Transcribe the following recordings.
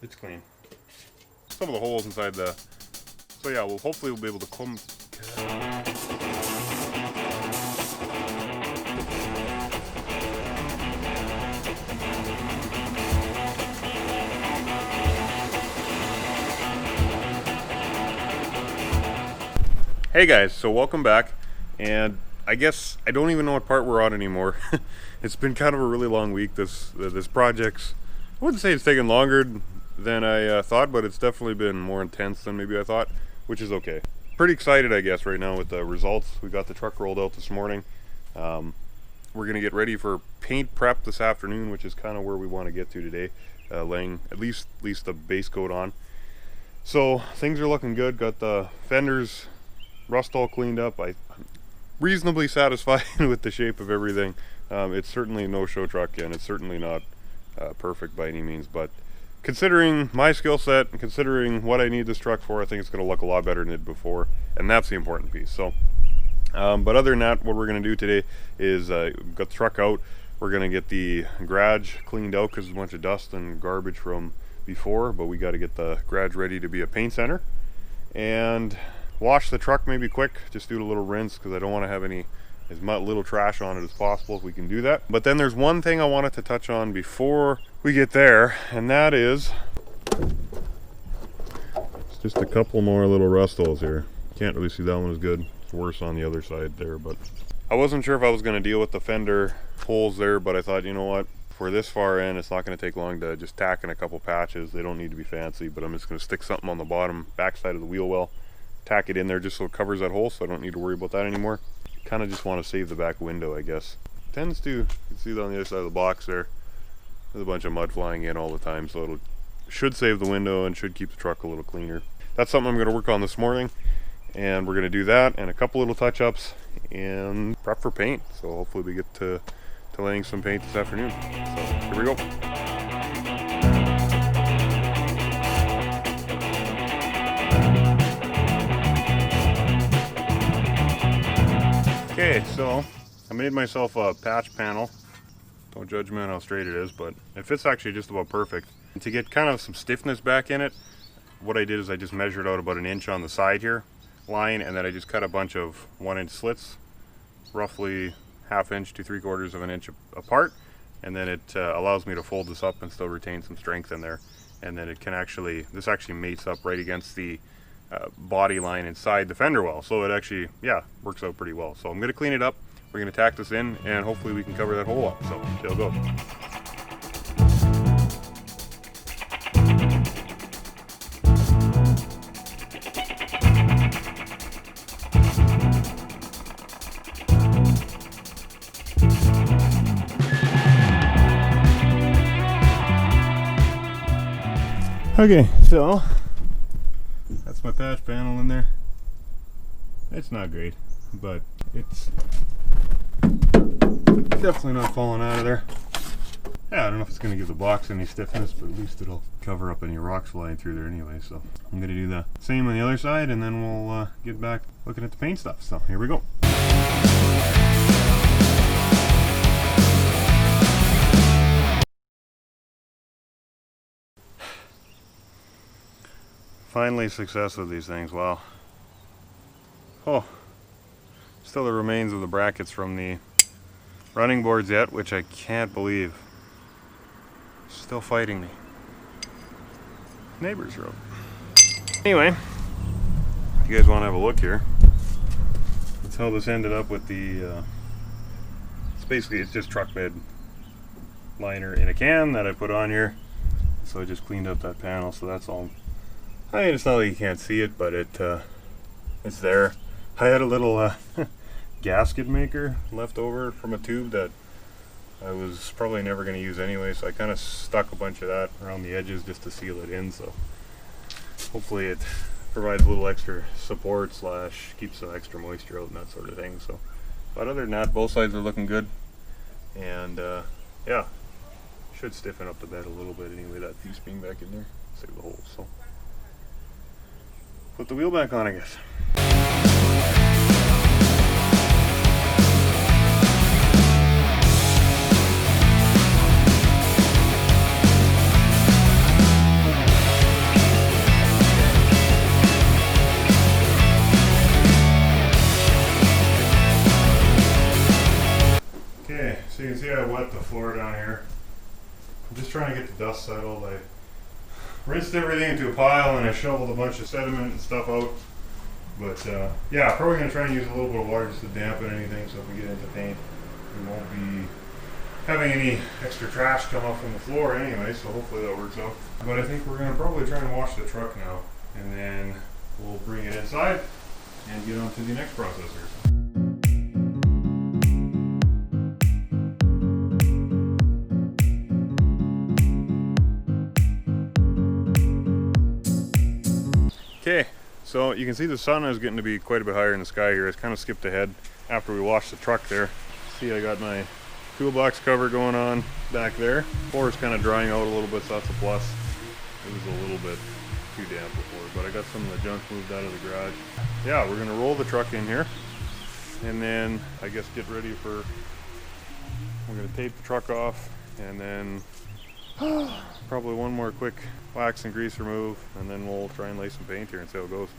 It's clean. Some of the holes inside the... So yeah, hopefully we'll be able to come... Hey guys, so welcome back, and I guess I don't even know what part we're on anymore. It's been kind of a really long week. This project's, I wouldn't say it's taken longer than I thought, but it's definitely been more intense than maybe I thought, which is okay. Pretty excited, I guess, right now with the results. We got the truck rolled out this morning. We're gonna get ready for paint prep this afternoon, which is kind of where we want to get to today, laying at least the base coat on. So things are looking good. Got the fenders, rust all cleaned up. I'm reasonably satisfied with the shape of everything. It's certainly no show truck, and it's certainly not perfect by any means, but considering my skill set and considering what I need this truck for, I think it's going to look a lot better than it did before, and that's the important piece. So but other than that, what we're going to do today is got the truck out. We're going to get the garage cleaned out because there's a bunch of dust and garbage from before, but we got to get the garage ready to be a paint center, and wash the truck maybe quick, just do a little rinse because I don't want to have as much little trash on it as possible if we can do that. But then there's one thing I wanted to touch on before we get there, and that is it's just a couple more little rust holes here. Can't really see that one as good. It's worse on the other side there, but I wasn't sure if I was going to deal with the fender holes there, but I thought, you know what, for this far in, it's not going to take long to just tack in a couple patches. They don't need to be fancy, but I'm just going to stick something on the bottom backside of the wheel well, tack it in there just so it covers that hole, so I don't need to worry about that anymore. Kind of just want to save the back window, I guess. Tends to, you can see that on the other side of the box there, there's a bunch of mud flying in all the time, so it should save the window and should keep the truck a little cleaner. That's something I'm going to work on this morning, and we're going to do that and a couple little touch-ups and prep for paint. So hopefully we get to laying some paint this afternoon. So here we go. Okay, so I made myself a patch panel. Don't judge me on how straight it is, but it fits actually just about perfect. And to get kind of some stiffness back in it, what I did is I just measured out about 1 inch on the side here line, and then I just cut a bunch of 1-inch slits, roughly 1/2 inch to 3/4 of an inch apart, and then it allows me to fold this up and still retain some strength in there. And then it can actually, this actually mates up right against the body line inside the fender well, so it actually, yeah, works out pretty well. So I'm going to clean it up, we're going to tack this in, and hopefully we can cover that hole up. So it'll go. Okay, so that's my patch panel in there. It's not great, but it's definitely not falling out of there. Yeah, I don't know if it's going to give the box any stiffness, but at least it'll cover up any rocks flying through there anyway. So I'm going to do the same on the other side, and then we'll get back looking at the paint stuff. So here we go. Finally success with these things. Wow. Oh, still the remains of the brackets from the running boards yet, which I can't believe. Still fighting me. Neighbors are out. Anyway, if you guys want to have a look here, that's how this ended up with the it's just truck bed liner in a can that I put on here. So I just cleaned up that panel, so that's all. I mean, it's not like you can't see it, but it's there. I had a little gasket maker left over from a tube that I was probably never going to use anyway, so I kind of stuck a bunch of that around the edges just to seal it in. So hopefully it provides a little extra support / keeps some extra moisture out and that sort of thing. So, but other than that, both sides are looking good, and yeah, should stiffen up the bed a little bit anyway. That piece being back in there, save the holes. So. Put the wheel back on, I guess. I'm just trying to get the dust settled. I rinsed everything into a pile and I shoveled a bunch of sediment and stuff out. But yeah, probably going to try and use a little bit of water just to dampen anything, so if we get into paint, we won't be having any extra trash come up from the floor anyway, so hopefully that works out. But I think we're going to probably try and wash the truck now, and then we'll bring it inside and get on to the next processor. Okay, so you can see the sun is getting to be quite a bit higher in the sky here. It's kind of skipped ahead after we washed the truck there. See, I got my toolbox cover going on back there. Floor is kind of drying out a little bit, so that's a plus. It was a little bit too damp before, but I got some of the junk moved out of the garage. Yeah, we're gonna roll the truck in here, and then I guess get ready for, we're gonna tape the truck off, and then probably one more quick wax and grease remove, and then we'll try and lay some paint here and see how it goes.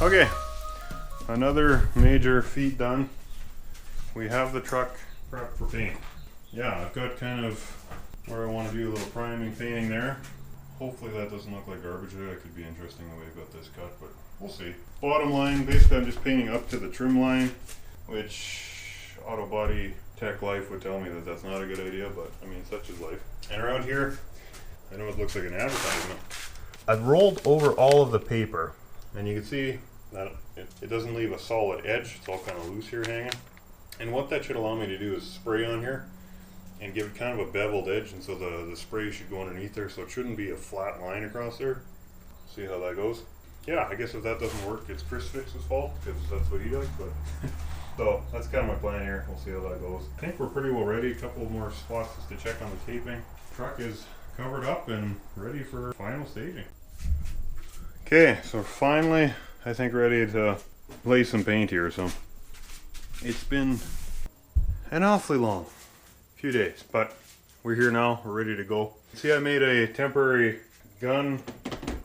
Okay, another major feat done. We have the truck prepped for paint. Yeah, I've got kind of where I want to do a little priming painting there. Hopefully that doesn't look like garbage. That could be interesting the way I've got this cut, but we'll see. Bottom line, basically I'm just painting up to the trim line, which Auto Body Tech Life would tell me that that's not a good idea, but I mean, such is life. And around here, I know it looks like an advertisement. I've rolled over all of the paper, and you can see that it doesn't leave a solid edge. It's all kind of loose here hanging. And what that should allow me to do is spray on here and give it kind of a beveled edge, and so the spray should go underneath there, so it shouldn't be a flat line across there. See how that goes? Yeah, I guess if that doesn't work, it's Chris Fix's fault, because that's what he does, but so that's kind of my plan here. We'll see how that goes. I think we're pretty well ready. A couple more spots just to check on the taping. Truck is covered up and ready for final staging. Okay, so finally I think ready to lay some paint here. So it's been an awfully long few days, but we're here now, we're ready to go. See, I made a temporary gun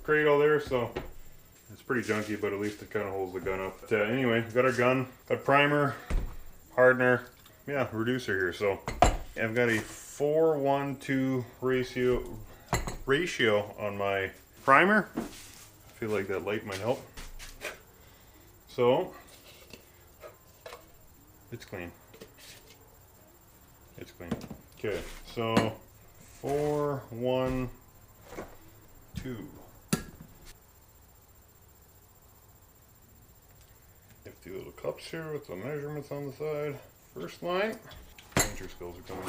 cradle there, so it's pretty junky, but at least it kind of holds the gun up. But, anyway, got our gun, got primer, hardener, yeah, reducer here. So I've got a 4:1:2 ratio on my primer. I feel like that light might help. So it's clean. It's clean. Okay, so 4:1:2. 50 little cups here with the measurements on the side. First line. Painter skills are coming.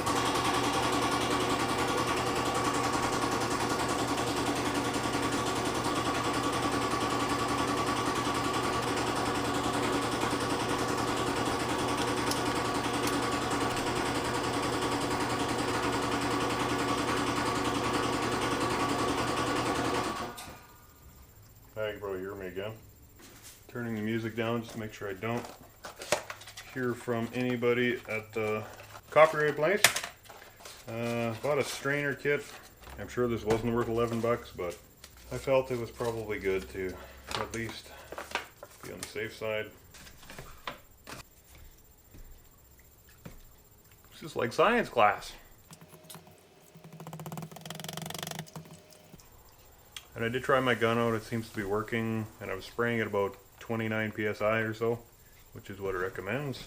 I can probably hear me again. Turning the music down just to make sure I don't hear from anybody at the copyright place. Bought a strainer kit. I'm sure this wasn't worth 11 bucks, but I felt it was probably good to at least be on the safe side. It's just like science class. And I did try my gun out, it seems to be working, and I was spraying at about 29 psi or so, which is what it recommends.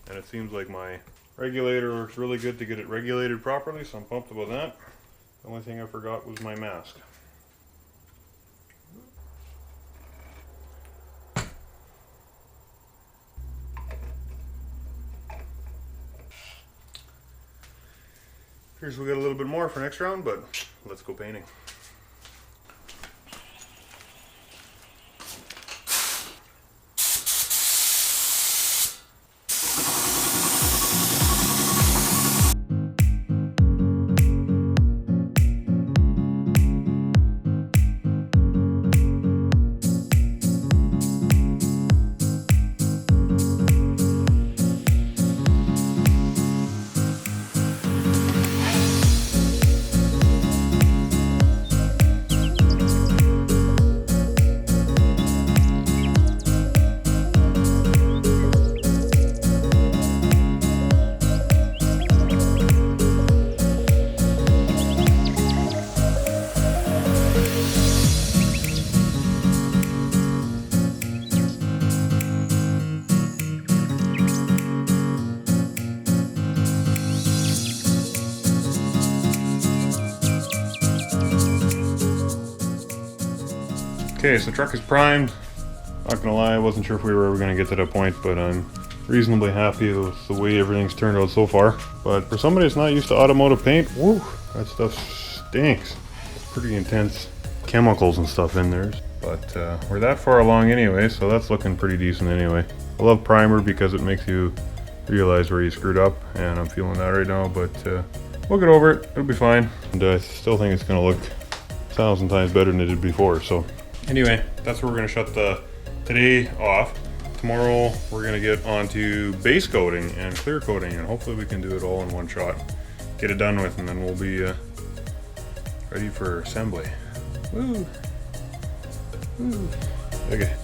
And it seems like my regulator works really good to get it regulated properly, so I'm pumped about that. The only thing I forgot was my mask. Here's we got a little bit more for next round, but let's go painting. Okay, so the truck is primed. Not gonna lie, I wasn't sure if we were ever gonna get to that point, but I'm reasonably happy with the way everything's turned out so far. But for somebody that's not used to automotive paint, woo, that stuff stinks. It's pretty intense chemicals and stuff in there. But we're that far along anyway, so that's looking pretty decent anyway. I love primer because it makes you realize where you screwed up, and I'm feeling that right now, but we'll get over it. It'll be fine. And I still think it's gonna look 1,000 times better than it did before, so. Anyway, that's where we're gonna shut the today off. Tomorrow we're gonna get onto base coating and clear coating, and hopefully we can do it all in one shot. Get it done with, and then we'll be ready for assembly. Woo! Woo! Okay.